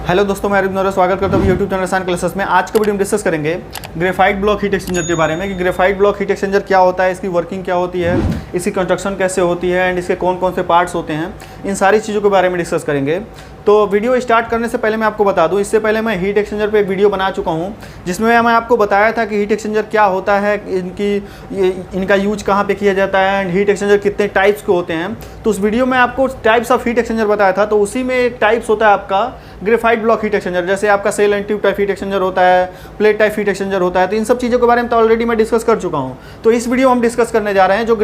Hello दोस्तों, मैं अरिब Nora स्वागत करता हूँ यूट्यूब चैनल आसान क्लासेस में। आज का वीडियो में डिस्कस करेंगे ग्रेफाइट ब्लॉक हीट एक्सचेंजर के बारे में कि ग्रेफाइट ब्लॉक हीट एक्सचेंजर क्या होता है, इसकी वर्किंग क्या होती है, इसकी कंस्ट्रक्शन कैसे होती है एंड इसके कौन कौन से पार्ट्स होते हैं, इन सारी चीज़ों के बारे में डिस्कस करेंगे। तो वीडियो स्टार्ट करने से पहले मैं आपको बता दूं, इससे पहले मैं हीट एक्सचेंजर पे एक वीडियो बना चुका हूं जिसमें मैं आपको बताया था कि हीट एक्सचेंजर क्या होता है, इनका यूज कहां पे किया जाता है एंड हीट एक्सचेंजर कितने टाइप्स के होते हैं। तो उस वीडियो में आपको टाइप्स ऑफ हीट एक्सचेंजर बताया था, तो उसी में एक टाइप्स होता है आपका ग्रेफाइट ब्लॉक हीट एक्सचेंजर। जैसे आपका shell and tube type heat exchanger होता है, प्लेट टाइप हीट एक्सचेंजर होता है। तो इन सब चीज़ों के बारे में तो ऑलरेडी मैं डिस्कस कर चुका हूँ। तो इस वीडियो में हम डिस्कस करने जा रहे हैं जो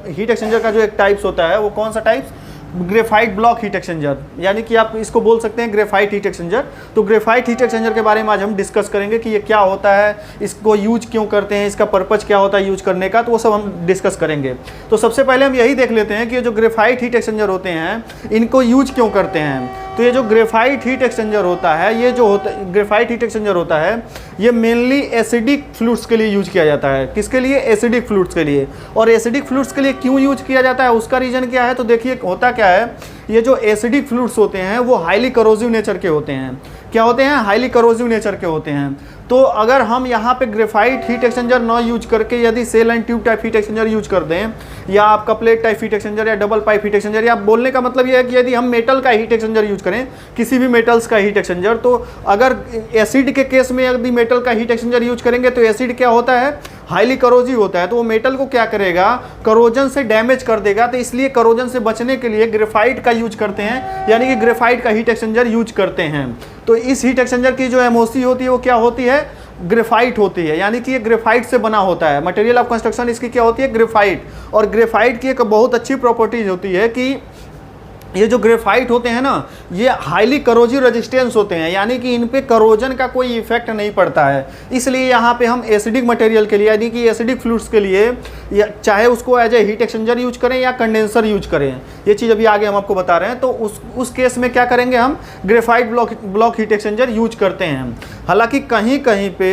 हीट एक्सचेंजर का जो एक टाइप्स होता है वो कौन सा types, graphite block heat exchanger, यानी कि आप इसको बोल सकते हैं ग्रेफाइट हीट एक्सचेंजर। तो ग्रेफाइट हीट एक्सचेंजर के बारे में आज हम डिस्कस करेंगे कि ये क्या होता है, इसको यूज क्यों करते हैं, इसका पर्पज क्या होता है यूज करने का, तो वो सब हम डिस्कस करेंगे। तो सबसे पहले हम यही देख लेते हैं कि जो ग्रेफाइट हीट एक्सचेंजर होते हैं इनको यूज क्यों करते हैं। तो ये जो ग्रेफाइट हीट एक्सचेंजर होता है, ये जो ग्रेफाइट हीट एक्सचेंजर होता है, ये मेनली एसिडिक फ्लूइड्स के लिए यूज किया जाता है। किसके लिए? एसिडिक फ्लूइड्स के लिए। और एसिडिक फ्लूइड्स के लिए क्यों यूज किया जाता है, उसका रीजन क्या है? तो देखिए होता क्या है, ये जो एसिडिक फ्लूइड्स होते हैं वो हाईली करोजिव नेचर के होते हैं। क्या होते हैं? हाईली करोजिव नेचर के होते हैं। तो अगर हम यहाँ पे ग्रेफाइट हीट एक्सचेंजर न यूज करके यदि shell and tube type heat exchanger use कर दें, या आपका प्लेट टाइप हीट एक्सचेंजर या डबल पाइप हीट एक्सचेंजर, या बोलने का मतलब ये है कि यदि हम मेटल का हीट एक्सचेंजर यूज करें, किसी भी मेटल्स का हीट एक्सचेंजर, तो अगर एसिड के केस में यदि मेटल का हीट एक्सचेंजर यूज करेंगे तो एसिड क्या होता है? हाईली करोजिव होता है। तो वो मेटल को क्या करेगा? करोजन से डैमेज कर देगा। तो इसलिए करोजन से बचने के लिए ग्रेफाइट का यूज करते हैं, यानी कि ग्रेफाइट का हीट एक्सचेंजर यूज करते हैं। तो इस हीट एक्सचेंजर की जो एमओसी होती है वो क्या होती है? ग्रेफाइट होती है, यानी कि ये ग्रेफाइट से बना होता है। मटेरियल ऑफ कंस्ट्रक्शन इसकी क्या होती है? ग्रेफाइट। और ग्रेफाइट की एक बहुत अच्छी प्रॉपर्टीज होती है कि ये जो ग्रेफाइट होते हैं ना, ये हाईली करोजिव रेजिस्टेंस होते हैं, यानी कि इन पे करोजन का कोई इफेक्ट नहीं पड़ता है। इसलिए यहाँ पे हम एसिडिक मटेरियल के लिए, यानी कि एसिडिक फ्लूइड्स के लिए, चाहे उसको as a heat exchanger use करें या कंडेंसर यूज करें, ये चीज़ अभी आगे हम आपको बता रहे हैं। तो उस केस में क्या करेंगे, हम graphite block heat exchanger use करते हैं। हालांकि कहीं कहीं पे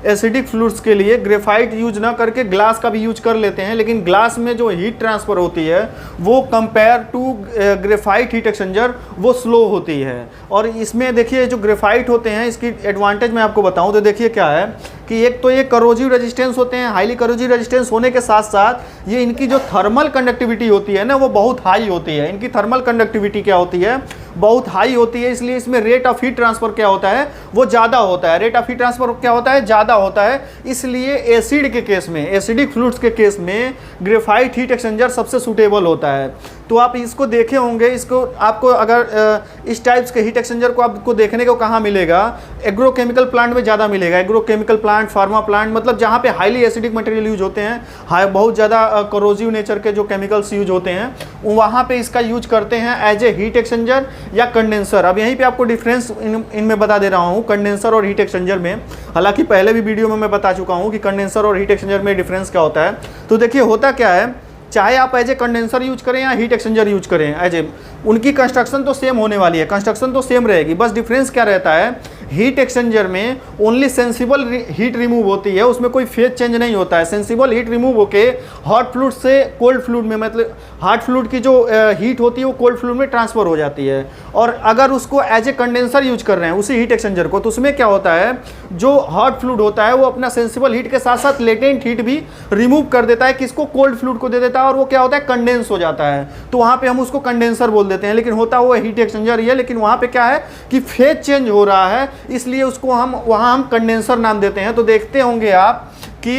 एसिडिक फ्लूइड्स के लिए ग्रेफाइट यूज ना करके ग्लास का भी यूज कर लेते हैं, लेकिन ग्लास में जो हीट ट्रांसफर होती है वो compare to graphite heat exchanger वो स्लो होती है। और इसमें देखिए जो ग्रेफाइट होते हैं, इसकी एडवांटेज मैं आपको बताऊं तो देखिए क्या है कि एक तो ये करोजिव रेजिस्टेंस होते हैं, हाईली करोजिव रेजिस्टेंस होने के साथ साथ ये इनकी जो थर्मल कंडक्टिविटी होती है ना वो बहुत हाई होती है। इनकी थर्मल कंडक्टिविटी क्या होती है? बहुत हाई होती है। इसलिए इसमें रेट ऑफ हीट ट्रांसफर क्या होता है? वो ज़्यादा होता है। रेट ऑफ हीट ट्रांसफर क्या होता है? ज़्यादा होता है। इसलिए एसिड के केस में, एसिडिक फ्लूइड्स के केस में ग्रेफाइट हीट एक्सचेंजर सबसे सूटेबल होता है। तो आप इसको देखे होंगे, इसको आपको अगर इस टाइप्स के हीट एक्सचेंजर को आपको देखने को कहाँ मिलेगा? एग्रोकेमिकल प्लांट में ज़्यादा मिलेगा। एग्रोकेमिकल प्लांट, फार्मा प्लांट, मतलब जहाँ पे हाईली एसिडिक मटेरियल यूज होते हैं, बहुत ज़्यादा करोजिव नेचर के जो केमिकल्स यूज होते हैं, वहाँ पे इसका यूज करते हैं एज ए हीट एक्सचेंजर या कंडेंसर। अब यहीं पे आपको डिफरेंस इनमें बता दे रहा हूँ, कंडेंसर और हीट एक्सचेंजर में। हालांकि पहले भी वीडियो में मैं बता चुका हूँ कि कंडेंसर और हीट एक्सचेंजर में डिफरेंस क्या होता है। तो देखिए होता क्या है, चाहे आप एज ए कंडेंसर यूज करें या हीट एक्सचेंजर यूज करें, एज ए उनकी कंस्ट्रक्शन तो सेम होने वाली है, कंस्ट्रक्शन तो सेम रहेगी। बस डिफरेंस क्या रहता है, हीट एक्सचेंजर में ओनली सेंसिबल हीट रिमूव होती है, उसमें कोई फेज चेंज नहीं होता है। सेंसिबल हीट रिमूव होके हॉट फ्लूइड से कोल्ड फ्लूइड में, मतलब हॉट फ्लूइड की जो हीट होती है वो कोल्ड फ्लूइड में ट्रांसफर हो जाती है। और अगर उसको एज ए कंडेंसर यूज कर रहे हैं उसी हीट एक्सचेंजर को, तो उसमें क्या होता है, जो हॉट फ्लूइड होता है वो अपना सेंसिबल हीट के साथ साथ लेटेंट हीट भी रिमूव कर देता है, किसको? कोल्ड फ्लूइड को दे देता है, और वो क्या होता है? कंडेंस हो जाता है। तो वहाँ पे हम उसको कंडेंसर बोल देते हैं, लेकिन होता वो हीट एक्सचेंजर ही है। लेकिन वहाँ पे क्या है कि फेज चेंज हो रहा है, इसलिए उसको हम कंडेंसर नाम देते हैं। तो देखते होंगे आप कि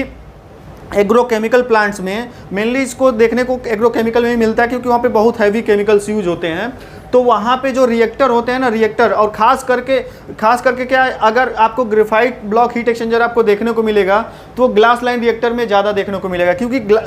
एग्रोकेमिकल प्लांट्स में मेनली इसको देखने को एग्रोकेमिकल में ही मिलता है, क्योंकि वहाँ पे बहुत हैवी केमिकल्स यूज होते हैं। तो वहाँ पे जो रिएक्टर होते हैं ना, रिएक्टर, और खास करके क्या है, अगर आपको ग्रेफाइट ब्लॉक हीट एक्सचेंजर आपको देखने को मिलेगा तो ग्लास लाइन रिएक्टर में ज़्यादा देखने को मिलेगा, क्योंकि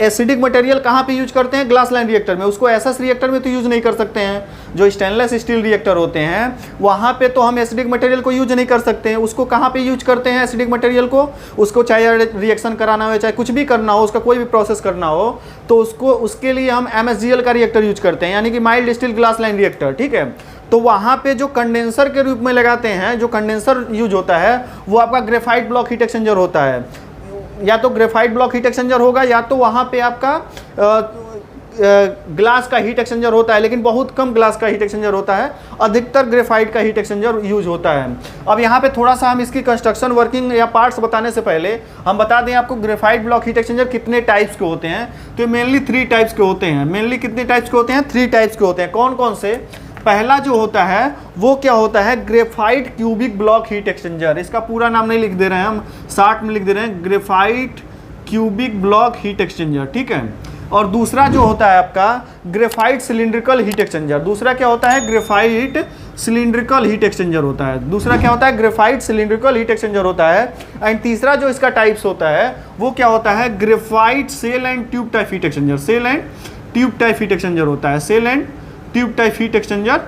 एसिडिक मटेरियल कहाँ पे यूज करते हैं? ग्लास लाइन रिएक्टर में। उसको एसएस रिएक्टर में तो यूज नहीं कर सकते हैं। जो स्टेनलेस स्टील रिएक्टर होते हैं वहाँ पे तो हम एसिडिक मटेरियल को यूज नहीं कर सकते हैं। उसको कहाँ पे यूज करते हैं एसिडिक मटेरियल को? उसको चाहे रिएक्शन कराना हो, चाहे कुछ भी करना हो, उसका कोई भी प्रोसेस करना हो, तो उसके लिए हम MSGL का रिएक्टर यूज करते हैं, यानी कि mild steel glass line reactor. ठीक है, तो वहाँ पे जो कंडेंसर के रूप में लगाते हैं, जो कंडेंसर यूज होता है वो आपका ग्रेफाइट ब्लॉक हीट एक्सचेंजर होता है। या तो ग्रेफाइट ब्लॉक हीट एक्सचेंजर होगा, या तो वहाँ पे आपका ग्लास का हीट एक्सचेंजर होता है, लेकिन बहुत कम ग्लास का हीट एक्सचेंजर होता है, अधिकतर ग्रेफाइट का हीट एक्सचेंजर यूज होता है। अब यहाँ पे थोड़ा सा हम इसकी कंस्ट्रक्शन वर्किंग या पार्ट्स बताने से पहले हम बता दें आपको ग्रेफाइट ब्लॉक हीट एक्सचेंजर कितने टाइप्स के होते हैं। तो मेनली 3 टाइप्स के होते हैं। मेनली कितने टाइप्स के होते हैं? 3 टाइप्स के होते हैं। कौन कौन से? पहला जो होता है वो क्या होता है? Graphite cubic block heat exchanger. इसका पूरा नाम नहीं लिख दे रहे हैं हम, शार्ट में लिख दे रहे हैं graphite cubic block heat exchanger, ठीक है। और दूसरा जो होता है आपका ग्रेफाइट सिलिंड्रिकल हीट एक्सचेंजर। दूसरा क्या होता है? ग्रेफाइट सिलिंड्रिकल हीट एक्सचेंजर होता है। दूसरा क्या होता है? ग्रेफाइट सिलिंड्रिकल हीट एक्सचेंजर होता है। एंड तीसरा जो इसका टाइप्स होता है वो क्या होता है? Graphite shell and tube type heat exchanger. Shell and tube type heat exchanger होता है। Shell and tube type heat exchanger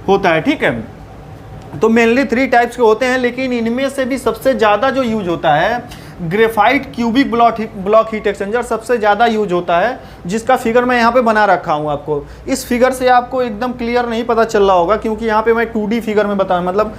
होता है, ठीक है। तो मेनली 3 टाइप्स के होते हैं, लेकिन इनमें से भी सबसे ज़्यादा जो यूज होता है graphite cubic block heat exchanger सबसे ज़्यादा यूज होता है, जिसका फिगर मैं यहाँ पे बना रखा हूँ। आपको इस फिगर से आपको एकदम क्लियर नहीं पता चल रहा होगा, क्योंकि यहाँ पे मैं 2D फिगर में बताऊँ, मतलब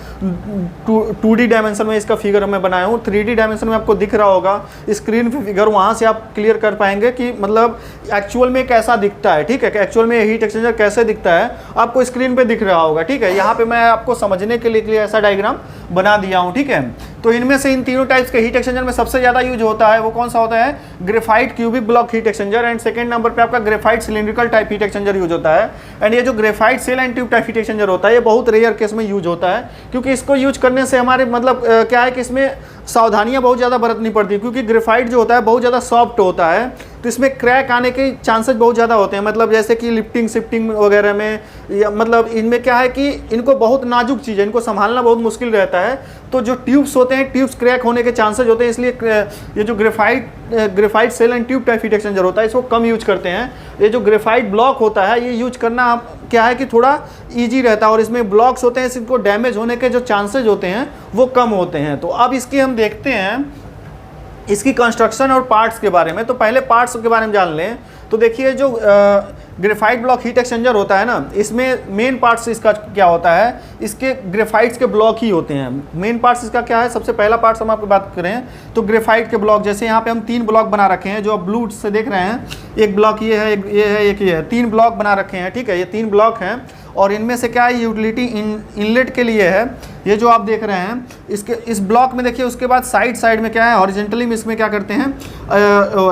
2D डायमेंशन में इसका फिगर मैं बनाया हूँ। 3D डायमेंशन में आपको दिख रहा होगा स्क्रीन पे फिगर, वहाँ से आप क्लियर कर पाएंगे कि मतलब एक्चुअल में कैसा दिखता है, ठीक है। एक्चुअल में हीट एक्सचेंजर कैसे दिखता है आपको स्क्रीन पर दिख रहा होगा, ठीक है। यहाँ पर मैं आपको समझने के लिए ऐसा डायग्राम बना दिया हूँ, ठीक है। तो इनमें से इन तीनों टाइप्स के हीट एक्सचेंजर में सबसे ज़्यादा यूज होता है वो कौन सा होता है? Graphite cubic block heat exchanger. And second number पे आपका graphite cylindrical type heat exchanger use होता है। एंड ये जो graphite shell and tube type heat exchanger होता है ये बहुत रेयर केस में यूज होता है, क्योंकि इसको यूज करने से हमारे मतलब क्या है कि इसमें सावधानियां बहुत ज़्यादा बरतनी पड़ती है, क्योंकि ग्रेफाइट जो होता है बहुत ज़्यादा सॉफ्ट होता है, तो इसमें क्रैक आने के चांसेस बहुत ज़्यादा होते हैं। मतलब जैसे कि लिफ्टिंग शिफ्टिंग वगैरह में, या मतलब इनमें क्या है कि इनको बहुत नाजुक चीज़ है, इनको संभालना बहुत मुश्किल रहता है। तो जो ट्यूब्स होते हैं, ट्यूब्स क्रैक होने के चांसेस होते हैं, इसलिए ये जो graphite shell and tube type heat exchanger होता है इसको कम यूज करते हैं। ये जो ग्रेफाइट ब्लॉक होता है ये यूज करना क्या है कि थोड़ा ईजी रहता है, और इसमें ब्लॉक्स होते हैं, इनको डैमेज होने के जो चांसेज होते हैं वो कम होते हैं। तो अब इसकी हम देखते हैं इसकी कंस्ट्रक्शन और पार्ट्स के बारे में। तो पहले पार्ट्स के बारे में जान लें। तो देखिए जो ग्रेफाइट ब्लॉक हीट एक्सचेंजर होता है ना, इसमें मेन पार्ट्स इसका क्या होता है? इसके ग्रेफाइट्स के ब्लॉक ही होते हैं। मेन पार्ट्स इसका क्या है? सबसे पहला पार्ट्स हम आपको बात करें तो ग्रेफाइट के ब्लॉक, जैसे यहाँ पे हम 3 ब्लॉक बना रखे हैं जो आप ब्लू से देख रहे हैं। एक ब्लॉक ये है, एक ये है, एक ये है। 3 ब्लॉक बना रखे हैं, ठीक है। ये 3 ब्लॉक हैं और इनमें से क्या है यूटिलिटी इनलेट के लिए है, ये जो आप देख रहे हैं। इसके इस ब्लॉक में देखिए, उसके बाद साइड में क्या है, हॉरिजेंटली में इसमें क्या करते हैं,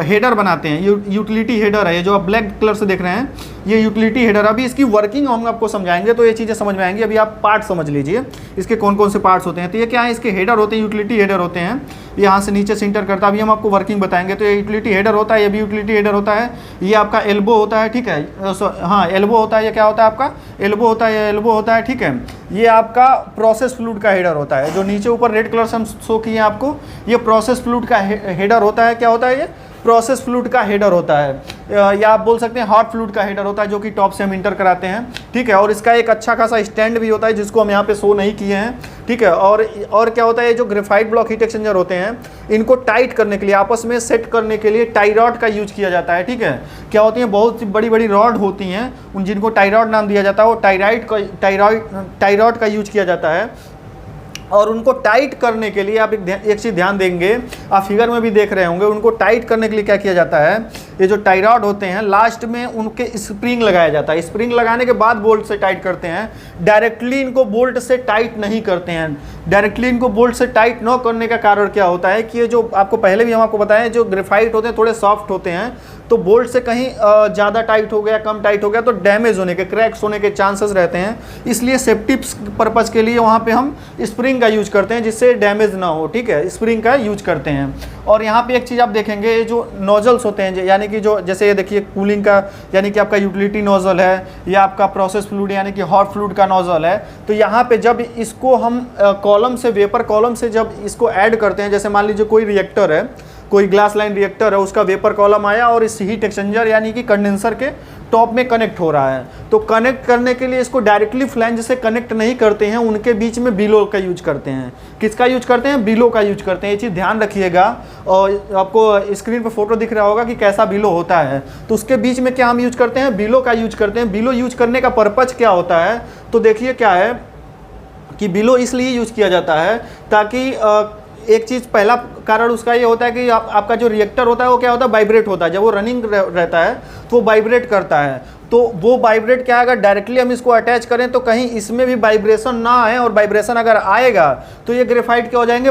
हेडर बनाते हैं। यूटिलिटी हेडर है ये जो आप ब्लैक कलर से देख रहे हैं, ये यूटिलिटी हेडर। अभी इसकी वर्किंग हम आपको समझाएंगे तो ये चीज़ें समझ में आएंगी। अभी आप पार्ट समझ लीजिए इसके कौन कौन से पार्ट्स होते हैं। तो ये क्या है, इसके हेडर होते हैं, यूटिलिटी हेडर होते हैं। यहाँ से नीचे से इंटर करता है, अभी हम आपको वर्किंग बताएंगे। तो ये यूटिलिटी हेडर होता है, ये भी यूटिलिटी हेडर होता है। ये आपका एल्बो होता है, ठीक है। हाँ, एल्बो होता है। ये क्या होता है आपका? एल्बो होता है, ये एल्बो होता है, ठीक है। ये आपका प्रोसेस फ्लूइड का हेडर होता है, जो नीचे ऊपर रेड कलर से हम शो किए आपको, ये प्रोसेस फ्लूइड का हेडर होता है। क्या होता है ये? प्रोसेस फ्लूइड का हेडर होता है, या आप बोल सकते हैं हॉट फ्लूइड का हेडर होता है, जो कि टॉप से हम इंटर कराते हैं, ठीक है। और इसका एक अच्छा खासा स्टैंड भी होता है, जिसको हम यहाँ पे शो नहीं किए हैं, ठीक है। और क्या होता है, ये जो ग्रेफाइट ब्लॉक हीट एक्सचेंजर होते हैं इनको टाइट करने के लिए, आपस में सेट करने के लिए टाई रॉड का यूज किया जाता है, ठीक है। क्या होती हैं, बहुत बड़ी बड़ी रॉड होती हैं, उन जिनको टाई रॉड नाम दिया जाता है, वो टाई रॉड का यूज किया जाता है। और उनको टाइट करने के लिए आप एक चीज़ ध्यान देंगे, आप फिगर में भी देख रहे होंगे, उनको टाइट करने के लिए क्या किया जाता है, ये जो टाई रॉड होते हैं लास्ट में उनके स्प्रिंग लगाया जाता है। स्प्रिंग लगाने के बाद बोल्ट से टाइट करते हैं, डायरेक्टली इनको बोल्ट से टाइट नहीं करते हैं। डायरेक्टली इनको बोल्ट से टाइट न करने का कारण क्या होता है कि ये जो आपको पहले भी हम आपको बताएं, जो ग्रेफाइट होते हैं थोड़े सॉफ्ट होते हैं, तो बोल्ट से कहीं ज़्यादा टाइट हो गया, कम टाइट हो गया तो डैमेज होने के, क्रैक्स होने के चांसेस रहते हैं। इसलिए सेफ्टी पर्पज़ के लिए वहाँ पे हम स्प्रिंग का यूज करते हैं, जिससे डैमेज ना हो, ठीक है। स्प्रिंग का यूज करते हैं। और यहाँ पे एक चीज़ आप देखेंगे, ये जो नोजल्स होते हैं, यानी कि जो जैसे ये देखिए कूलिंग का, यानी कि आपका यूटिलिटी नोजल है, या आपका प्रोसेस फ्लूइड यानी कि हॉट फ्लूइड का नोजल है। तो यहाँ पे जब इसको हम कॉलम से, वेपर कॉलम से जब इसको ऐड करते हैं, जैसे मान लीजिए कोई रिएक्टर है, कोई ग्लास लाइन रिएक्टर है, उसका वेपर कॉलम आया और इस हीट एक्सचेंजर यानी कि कंडेंसर के टॉप में कनेक्ट हो रहा है, तो कनेक्ट करने के लिए इसको डायरेक्टली फ्लैंज से कनेक्ट नहीं करते हैं, उनके बीच में बिलो का यूज करते हैं। किसका यूज करते हैं? बिलो का यूज करते हैं। ये चीज़ ध्यान रखिएगा। और आपको स्क्रीन पर फोटो दिख रहा होगा कि कैसा बिलो होता है, तो उसके बीच में क्या हम यूज करते हैं? बिलो का यूज करते हैं। बिलो यूज करने का पर्पज क्या होता है? तो देखिए क्या है कि बिलो इसलिए यूज किया जाता है ताकि एक चीज़, पहला कारण उसका ये होता है कि आपका जो रिएक्टर होता है वो क्या होता है, वाइब्रेट होता है। जब वो रनिंग रहता है तो वो वाइब्रेट करता है, तो वो वाइब्रेट क्या है, अगर डायरेक्टली हम इसको अटैच करें तो कहीं इसमें भी वाइब्रेशन ना आए, और वाइब्रेशन अगर आएगा तो ये ग्रेफाइट क्या हो जाएंगे,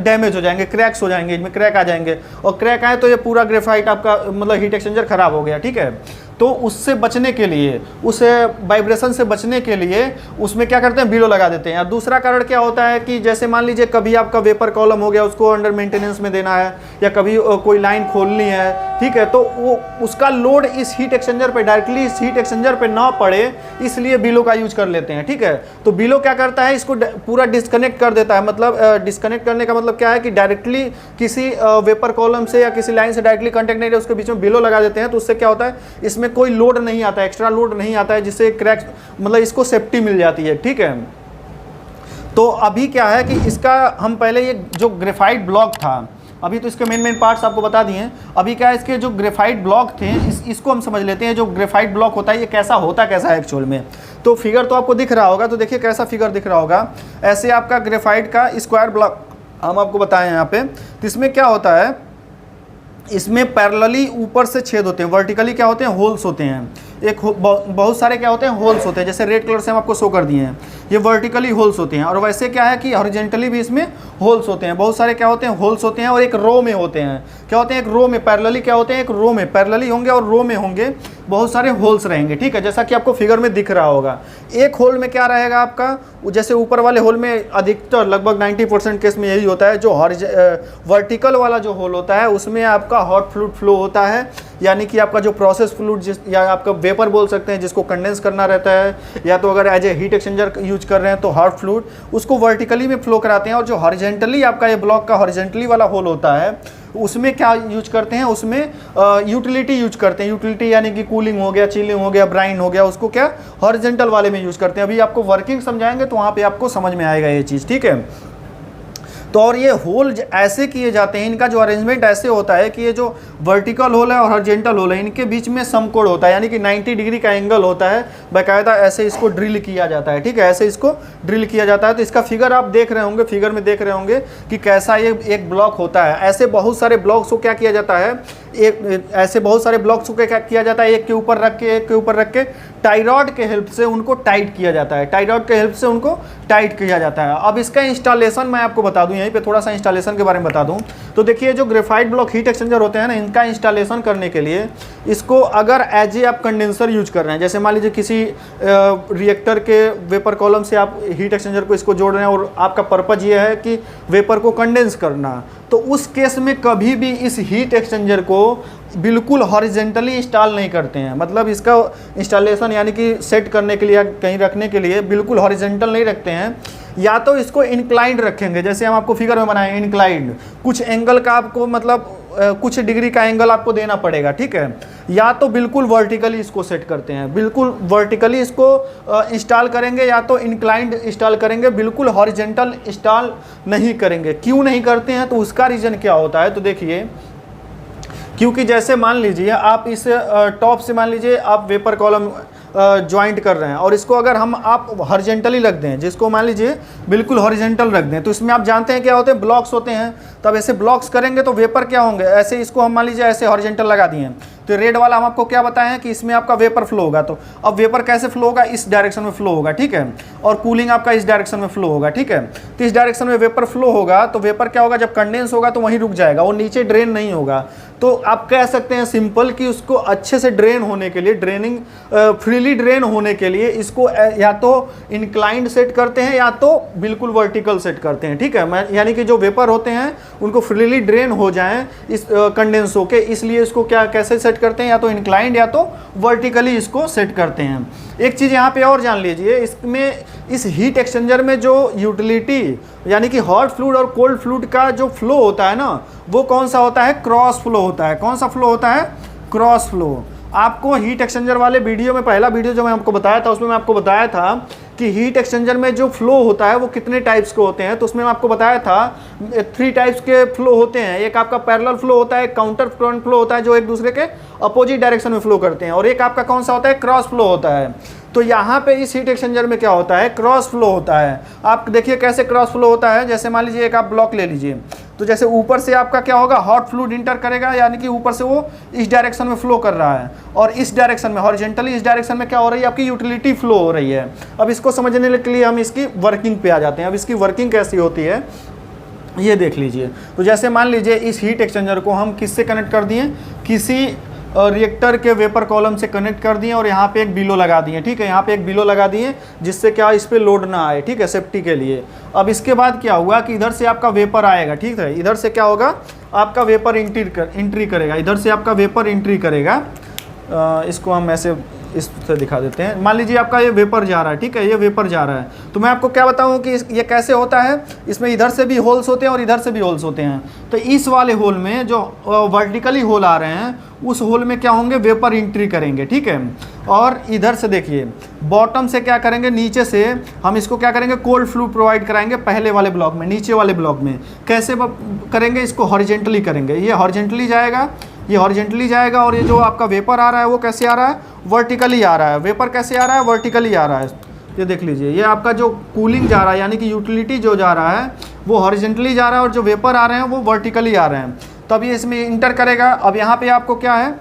डैमेज हो जाएंगे, क्रैक्स हो जाएंगे, इनमें क्रैक आ जाएंगे, और क्रैक आए तो ये पूरा ग्रेफाइट आपका मतलब हीट एक्सचेंजर खराब हो गया, ठीक है। तो उससे बचने के लिए, उस वाइब्रेशन से बचने के लिए उसमें क्या करते हैं, बिलो लगा देते हैं। और दूसरा कारण क्या होता है कि जैसे मान लीजिए कभी आपका वेपर कॉलम हो गया, उसको अंडर मेंटेनेंस में देना है, या कभी कोई लाइन खोलनी है, ठीक है, तो वो उसका लोड इस हीट एक्सचेंजर पे डायरेक्टली इस हीट एक्सचेंजर पे ना पड़े, इसलिए बिलो का यूज कर लेते हैं, ठीक है। तो बिलो क्या करता है, इसको पूरा डिस्कनेक्ट कर देता है। मतलब डिस्कनेक्ट करने का मतलब क्या है कि डायरेक्टली किसी वेपर कॉलम से या किसी लाइन से डायरेक्टली कंटेक्ट नहीं है, उसके बीच में बिलो लगा देते हैं। तो उससे क्या होता है, इसमें कोई लोड नहीं आता, एक्स्ट्रा लोड नहीं आता है, जिससे क्रैक मतलब इसको सेफ्टी मिल जाती है, ठीक है। तो अभी क्या है कि इसका हम पहले ये जो ग्रेफाइट ब्लॉक था, अभी तो इसके मेन पार्ट्स आपको बता दिए हैं। अभी क्या है, इसके जो ग्रेफाइट ब्लॉक थे इसको हम समझ लेते हैं। जो ग्रेफाइट ब्लॉक होता है ये कैसा है एक्चुअल में। तो फिगर तो आपको दिख रहा होगा, तो देखिए कैसा फिगर दिख रहा होगा। ऐसे आपका ग्रेफाइट का स्क्वायर ब्लॉक हम आपको बताएं यहाँ पे। तो इसमें क्या होता है, इसमें पैरेलली ऊपर से छेद होते हैं, वर्टिकली क्या होते हैं, होल्स होते हैं। एक बहुत सारे क्या होते हैं, होल्स होते हैं, जैसे रेड कलर से हम आपको शो कर दिए हैं, ये वर्टिकली होल्स होते हैं। और वैसे क्या है कि हॉरिजॉन्टली भी इसमें होल्स होते हैं, बहुत सारे क्या होते हैं, होल्स होते हैं, और एक रो में होते हैं। क्या होते हैं, एक रो में पैरेलली क्या होते हैं, एक रो में पैरेलली होंगे, और रो में होंगे बहुत सारे होल्स रहेंगे, ठीक है, जैसा कि आपको फिगर में दिख रहा होगा। एक होल में क्या रहेगा आपका, जैसे ऊपर वाले होल में अधिकतर लगभग 90% केस में यही होता है, जो वर्टिकल वाला जो होल होता है उसमें आपका हॉट फ्लूइड फ्लो होता है, यानी कि आपका जो प्रोसेस फ्लूइड या आपका वेपर बोल सकते हैं, जिसको कंडेंस करना रहता है, या तो अगर as a heat exchanger use कर रहे हैं तो हॉट फ्लूइड, उसको वर्टिकली में फ्लो कराते हैं। और जो हॉरिजॉन्टली आपका ये ब्लॉक का हॉरिजॉन्टली वाला होल होता है, उसमें क्या यूज करते हैं, उसमें यूटिलिटी यूज करते हैं। यूटिलिटी यानी कि कूलिंग हो गया, चिलिंग हो गया, ब्राइन हो गया, उसको क्या हॉरिजॉन्टल वाले में यूज करते हैं। अभी आपको वर्किंग समझाएंगे तो वहाँ पे आपको समझ में आएगा ये चीज़, ठीक है। तो और ये होल ऐसे किए जाते हैं, इनका जो अरेंजमेंट ऐसे होता है कि ये जो वर्टिकल होल है और हॉरिजॉन्टल होल है, इनके बीच में समकोण होता है, यानी कि 90 डिग्री का एंगल होता है। बाकायदा ऐसे इसको ड्रिल किया जाता है, ठीक है, ऐसे इसको ड्रिल किया जाता है। तो इसका फिगर आप देख रहे होंगे, फिगर में देख रहे होंगे कि कैसा ये एक ब्लॉक होता है। ऐसे बहुत सारे ब्लॉक्स को क्या किया जाता है, ऐसे बहुत सारे ब्लॉक्स को क्या किया जाता है, एक के ऊपर रख के, एक के ऊपर रख के टाई रॉड के हेल्प से उनको टाइट किया जाता है, टाई रॉड के हेल्प से उनको टाइट किया जाता है। अब इसका इंस्टॉलेशन मैं आपको बता दूं, यहीं पे थोड़ा सा इंस्टॉलेशन के बारे में बता दूं। तो देखिए जो ग्रेफाइट ब्लॉक हीट एक्सचेंजर होते हैं ना, इनका इंस्टॉलेशन करने के लिए इसको अगर एज ए आप कंडेंसर यूज कर रहे हैं, जैसे मान लीजिए किसी रिएक्टर के वेपर कॉलम से आप हीट एक्सचेंजर को इसको जोड़ रहे हैं, और आपका पर्पज ये है कि वेपर को कंडेंस करना, तो उस केस में कभी भी इस हीट एक्सचेंजर को बिल्कुल हॉरिजॉन्टली इंस्टॉल नहीं करते हैं। मतलब इसका इंस्टॉलेशन यानी कि सेट करने के लिए या कहीं रखने के लिए बिल्कुल हॉरिजॉन्टल नहीं रखते हैं, या तो इसको इंक्लाइंड रखेंगे, जैसे हम आपको फिगर में बनाए इंक्लाइंड, कुछ एंगल का आपको मतलब कुछ डिग्री का एंगल आपको देना पड़ेगा, ठीक है। या तो बिल्कुल वर्टिकली इसको सेट करते हैं, बिल्कुल वर्टिकली इसको इंस्टॉल करेंगे, या तो इंक्लाइंड इंस्टॉल करेंगे, बिल्कुल हॉरिजॉन्टल इंस्टॉल नहीं करेंगे। क्यों नहीं करते हैं, तो उसका रीज़न क्या होता है, तो देखिए, क्योंकि जैसे मान लीजिए आप इस टॉप से मान लीजिए आप वेपर कॉलम ज्वाइंट कर रहे हैं, और इसको अगर हम आप हॉरिजॉन्टली रख दें, जिसको मान लीजिए बिल्कुल हॉरिजॉन्टल रख दें, तो इसमें आप जानते हैं क्या होते हैं, ब्लॉक्स होते हैं। तब ऐसे ब्लॉक्स करेंगे तो वेपर क्या होंगे, ऐसे इसको हम मान लीजिए ऐसे हॉरिजॉन्टल लगा दिए, तो रेड वाला हम आपको क्या बताएं हैं कि इसमें आपका वेपर फ्लो होगा। तो अब वेपर कैसे फ्लो होगा, इस डायरेक्शन में फ्लो होगा, ठीक है, और कूलिंग आपका इस डायरेक्शन में फ्लो होगा, ठीक है। तो इस डायरेक्शन में वेपर फ्लो होगा, तो वेपर क्या होगा, जब कंडेंस होगा तो वहीं रुक जाएगा, वो नीचे ड्रेन नहीं होगा। तो आप कह सकते हैं सिंपल कि उसको अच्छे से ड्रेन होने के लिए, ड्रेनिंग फ्रीली ड्रेन होने के लिए इसको या तो इंक्लाइंड सेट करते हैं या तो बिल्कुल वर्टिकल सेट करते हैं, ठीक है। यानी कि जो वेपर होते हैं उनको फ्रीली ड्रेन हो जाएं इस कंडेंस होके, इसलिए इसको क्या कैसे सेट करते हैं, या तो इंक्लाइंड या तो वर्टिकली इसको सेट करते हैं। एक चीज़ यहाँ पे और जान लीजिए, इसमें इस हीट एक्सचेंजर में जो यूटिलिटी यानी कि हॉट फ्लूइड और कोल्ड फ्लूइड का जो फ्लो होता है ना, वो कौन सा होता है, क्रॉस फ्लो होता है। कौन सा फ्लो होता है, क्रॉस फ्लो। आपको हीट एक्सचेंजर वाले वीडियो में, पहला वीडियो जो मैं आपको बताया था, उसमें मैं आपको बताया था कि हीट एक्सचेंजर में जो फ्लो होता है वो कितने टाइप्स के होते हैं। तो उसमें मैं आपको बताया था 3 टाइप्स के फ्लो होते हैं। एक आपका पैरेलल फ्लो होता है, एक काउंटर करंट फ्लो होता है जो एक दूसरे के अपोजिट डायरेक्शन में फ्लो करते हैं, और एक आपका कौन सा होता है, क्रॉस फ्लो होता है। तो यहाँ पे इस हीट एक्सचेंजर में क्या होता है, क्रॉस फ्लो होता है। आप देखिए कैसे क्रॉस फ्लो होता है। जैसे मान लीजिए एक आप ब्लॉक ले लीजिए, तो जैसे ऊपर से आपका क्या होगा, हॉट फ्लूइड इंटर करेगा, यानी कि ऊपर से वो इस डायरेक्शन में फ्लो कर रहा है, और इस डायरेक्शन में हॉरिजॉन्टली इस डायरेक्शन में क्या हो रही है, आपकी यूटिलिटी फ्लो हो रही है। अब इसको समझने के लिए हम इसकी वर्किंग पे आ जाते हैं। अब इसकी वर्किंग कैसी होती है ये देख लीजिए। तो जैसे मान लीजिए इस हीट एक्सचेंजर को हम किससे कनेक्ट कर दिए, किसी रिएक्टर के वेपर कॉलम से कनेक्ट कर दिए, और यहाँ पे एक बिलो लगा दिए, ठीक है, यहाँ पे एक बिलो लगा दिए जिससे क्या इस पे लोड ना आए, ठीक है, सेफ्टी के लिए। अब इसके बाद क्या हुआ कि इधर से आपका वेपर आएगा, ठीक है, इधर से क्या होगा, आपका वेपर एंट्री करेगा, इधर से आपका वेपर एंट्री करेगा। इसको हम ऐसे इससे दिखा देते हैं। मान लीजिए आपका ये वेपर जा रहा है, ठीक है, ये वेपर जा रहा है, तो मैं आपको क्या बताऊं कि ये कैसे होता है। इसमें इधर से भी होल्स होते हैं और इधर से भी होल्स होते हैं। तो इस वाले होल में जो वर्टिकली होल आ रहे हैं, उस होल में क्या होंगे, वेपर एंट्री करेंगे, ठीक है। और इधर से देखिए बॉटम से क्या करेंगे, नीचे से हम इसको क्या करेंगे, कोल्ड फ्लू प्रोवाइड कराएंगे पहले वाले ब्लॉक में, नीचे वाले ब्लॉक में। कैसे करेंगे, इसको हॉरिजॉन्टली करेंगे, ये हॉरिजॉन्टली जाएगा, ये हॉरिजॉन्टली जाएगा, और ये जो आपका वेपर आ रहा है वो कैसे आ रहा है, वर्टिकली आ रहा है। वेपर कैसे आ रहा है, वर्टिकली आ रहा है। ये देख लीजिए, ये आपका जो कूलिंग जा रहा है, यानी कि यूटिलिटी जो जा रहा है वो हॉरिजॉन्टली जा रहा है, और जो वेपर आ रहे हैं वो वर्टिकली आ रहे हैं। तब ये इसमें इंटर करेगा। अब यहाँ पे आपको क्या है,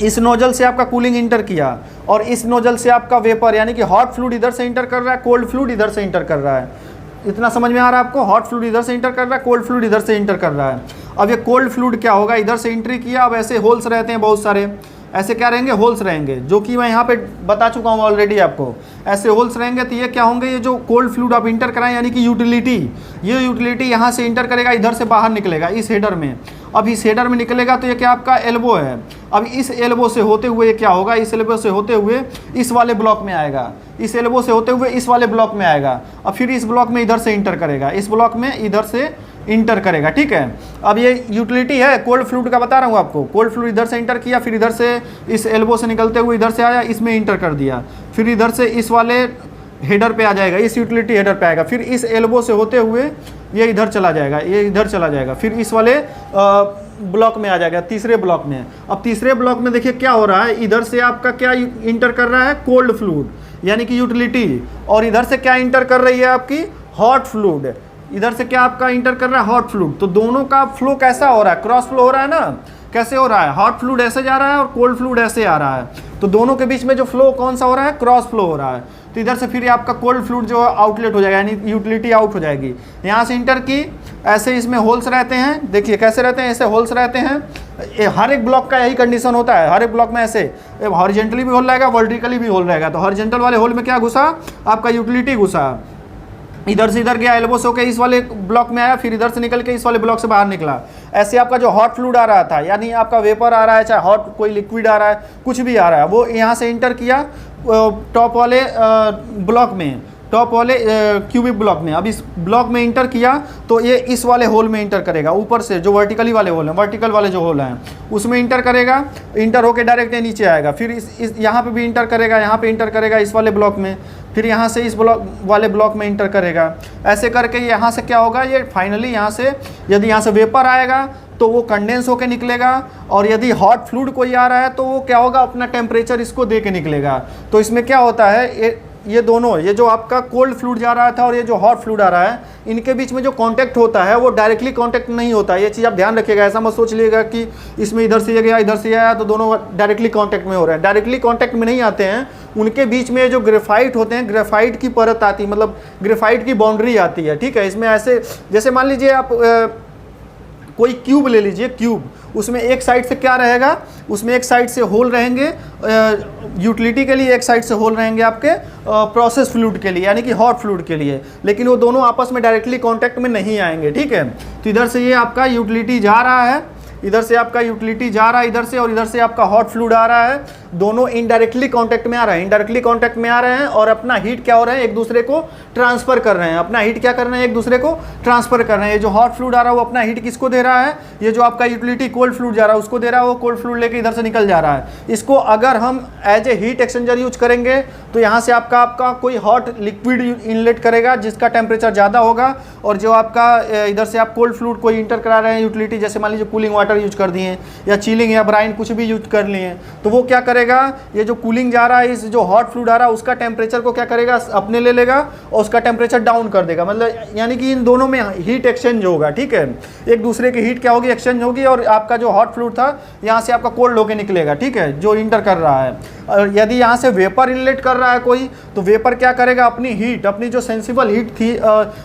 इस नोजल से आपका कूलिंग इंटर किया, और इस नोजल से आपका वेपर यानी कि हॉट फ्लूइड इधर से इंटर कर रहा है, कोल्ड फ्लूइड इधर से इंटर कर रहा है। इतना समझ में आ रहा है आपको, हॉट फ्लूइड इधर से इंटर कर रहा है, कोल्ड फ्लूइड इधर से इंटर कर रहा है। अब ये कोल्ड फ्लूइड क्या होगा, इधर से एंट्री किया। अब ऐसे होल्स रहते हैं बहुत सारे, ऐसे क्या रहेंगे, होल्स रहेंगे, जो कि मैं यहाँ पे बता चुका हूँ ऑलरेडी आपको। ऐसे होल्स रहेंगे, तो ये क्या होंगे, ये जो कोल्ड फ्लूइड आप इंटर कराएं यानी कि यूटिलिटी, ये यूटिलिटी यहाँ से इंटर करेगा, इधर से बाहर निकलेगा इस हेडर में। अब इस हेडर में निकलेगा तो ये क्या आपका एल्बो है। अब इस एल्बो से होते हुए ये क्या होगा, इस एल्बो से होते हुए इस वाले ब्लॉक में आएगा, इस एल्बो से होते हुए इस वाले ब्लॉक में आएगा। अब फिर इस ब्लॉक में इधर से इंटर करेगा, इस ब्लॉक में इधर से इंटर करेगा, ठीक है। अब ये यूटिलिटी है कोल्ड फ्लूइड का, बता रहा हूँ आपको। कोल्ड फ्लूइड इधर से इंटर किया, फिर इधर से इस एल्बो से निकलते हुए इधर से आया, इसमें इंटर कर दिया, फिर इधर से इस वाले हेडर पे आ जाएगा, इस यूटिलिटी हेडर पे आएगा, फिर इस एल्बो से होते हुए ये इधर चला जाएगा, ये इधर चला जाएगा, फिर इस वाले ब्लॉक में आ जाएगा, तीसरे ब्लॉक में। अब तीसरे ब्लॉक में देखिए क्या हो रहा है, इधर से आपका क्या इंटर कर रहा है, कोल्ड फ्लूइड यानी कि यूटिलिटी, और इधर से क्या इंटर कर रही है आपकी, हॉट फ्लूइड। इधर से क्या आपका इंटर कर रहा है, हॉट फ्लूइड। तो दोनों का फ्लो कैसा हो रहा है, क्रॉस फ्लो हो रहा है ना। कैसे हो रहा है, हॉट फ्लूइड ऐसे जा रहा है और कोल्ड फ्लूइड ऐसे आ रहा है, तो दोनों के बीच में जो फ्लो कौन सा हो रहा है, क्रॉस फ्लो हो रहा है। तो इधर से फिर आपका कोल्ड फ्लूइड जो आउटलेट हो जाएगा, यानी यूटिलिटी आउट हो जाएगी। यहाँ से इंटर की, ऐसे इसमें होल्स रहते हैं, देखिए कैसे रहते हैं, ऐसे होल्स रहते हैं। हर एक ब्लॉक का यही कंडीशन होता है, हर एक ब्लॉक में ऐसे हॉरिजॉन्टली भी होल रहेगा, वर्टिकली भी होल रहेगा। तो हॉरिजॉन्टल वाले होल में क्या घुसा, आपका यूटिलिटी घुसा, इधर से इधर गया, एल्बो से होकर इस वाले ब्लॉक में आया, फिर इधर से निकल के इस वाले ब्लॉक से बाहर निकला। ऐसे आपका जो हॉट फ्लूइड आ रहा था, यानी आपका वेपर आ रहा है, चाहे हॉट कोई लिक्विड आ रहा है, कुछ भी आ रहा है, वो यहाँ से इंटर किया टॉप वाले ब्लॉक में, टॉप वाले क्यूबिक ब्लॉक में। अब इस ब्लॉक में इंटर किया तो ये इस वाले होल में इंटर करेगा, ऊपर से जो वर्टिकली वाले होल हैं, वर्टिकल वाले जो होल हैं उसमें इंटर करेगा, इंटर होके डायरेक्ट नीचे आएगा। फिर इस यहाँ पे भी इंटर करेगा, यहाँ पे इंटर करेगा इस वाले ब्लॉक में, फिर यहाँ से इस ब्लॉक वाले ब्लॉक में इंटर करेगा। ऐसे करके यहाँ से क्या होगा, ये फाइनली यहाँ से यदि यहाँ से वेपर आएगा तो वो कंडेंस होके निकलेगा, और यदि हॉट फ्लूइड कोई आ रहा है तो वो क्या होगा, अपना टेम्परेचर इसको दे के निकलेगा। तो इसमें क्या होता है, ये दोनों, ये जो आपका कोल्ड फ्लूइड जा रहा था और ये जो हॉट फ्लूइड आ रहा है, इनके बीच में जो कांटेक्ट होता है वो डायरेक्टली कांटेक्ट नहीं होता है। ये चीज़ आप ध्यान रखिएगा, ऐसा मत सोच लीजिएगा कि इसमें इधर से ये गया इधर से आया तो दोनों डायरेक्टली कांटेक्ट में हो रहे हैं। डायरेक्टली कांटेक्ट में नहीं आते हैं, उनके बीच में जो ग्रेफाइट होते हैं, ग्रेफाइट की परत आती है, मतलब ग्रेफाइट की बाउंड्री आती है, ठीक है। इसमें ऐसे जैसे मान लीजिए आप कोई क्यूब ले लीजिए, क्यूब, उसमें एक साइड से क्या रहेगा, उसमें एक साइड से होल रहेंगे यूटिलिटी के लिए, एक साइड से होल रहेंगे आपके प्रोसेस फ्लूइड के लिए यानी कि हॉट फ्लूइड के लिए, लेकिन वो दोनों आपस में डायरेक्टली कांटेक्ट में नहीं आएंगे, ठीक है। तो इधर से ये आपका यूटिलिटी जा रहा है, इधर से आपका यूटिलिटी जा रहा है इधर से, और इधर से आपका हॉट फ्लूइड आ रहा है, दोनों इनडायरेक्टली कांटेक्ट में आ रहे हैं, इनडायरेक्टली कांटेक्ट में आ रहे हैं, और अपना हीट क्या हो रहे हैं, एक दूसरे को ट्रांसफर कर रहे हैं, अपना हीट क्या कर रहे हैं, एक दूसरे को ट्रांसफर कर रहे हैं। ये जो हॉट फ्लूइड आ रहा है वो अपना हीट किसको दे रहा है, ये जो आपका यूटिलिटी कोल्ड फ्लूइड जा रहा है उसको दे रहा है, वो कोल्ड फ्लूइड लेके इधर से निकल जा रहा है। इसको अगर हम as a heat exchanger use करेंगे तो यहाँ से आपका कोई हॉट लिक्विड इनलेट करेगा जिसका टेम्परेचर ज़्यादा होगा, और जो आपका इधर से आप कोल्ड फ्लूइड कोई इंटर करा रहे हैं यूटिलिटी, जैसे मान लीजिए कूलिंग वाटर वाटर यूज कर दिए या चिलिंग या ब्राइन कुछ भी यूज कर लिए, तो वो क्या करेगा, ये जो कूलिंग जा रहा है, इस जो हॉट फ्लूइड आ रहा है उसका टेम्परेचर को क्या करेगा, अपने ले लेगा और उसका टेम्परेचर डाउन कर देगा। मतलब यानी कि इन दोनों में हीट एक्सचेंज होगा, ठीक है, एक दूसरे की हीट क्या होगी, एक्सचेंज होगी, और आपका जो हॉट फ्लूइड था यहाँ से आपका कोल्ड होके निकलेगा, ठीक है, जो इंटर कर रहा है। और यदि यहाँ से वेपर इनलेट कर रहा है कोई, तो वेपर क्या करेगा, अपनी हीट, अपनी जो सेंसिबल हीट थी,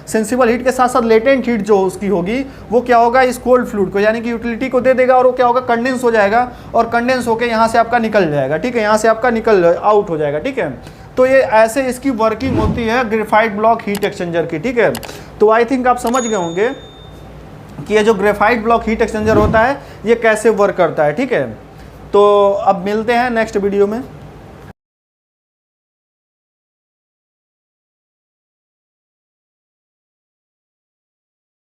सेंसिबल हीट के साथ साथ लेटेंट हीट जो उसकी होगी, वो क्या होगा, इस कोल्ड फ्लूइड को यानी कि यूटिलिटी को दे देगा, और वो क्या होगा, कंडेंस हो जाएगा, और कंडेंस होकर यहाँ से आपका निकल जाएगा, ठीक है, यहाँ से आपका निकल आउट हो जाएगा, ठीक है। तो ये ऐसे इसकी वर्किंग होती है ग्रेफाइट ब्लॉक हीट एक्सचेंजर की, ठीक है। तो आई थिंक आप समझ गए होंगे कि ये जो ग्रेफाइट ब्लॉक हीट एक्सचेंजर होता है ये कैसे वर्क करता है, ठीक है। तो अब मिलते हैं नेक्स्ट वीडियो में।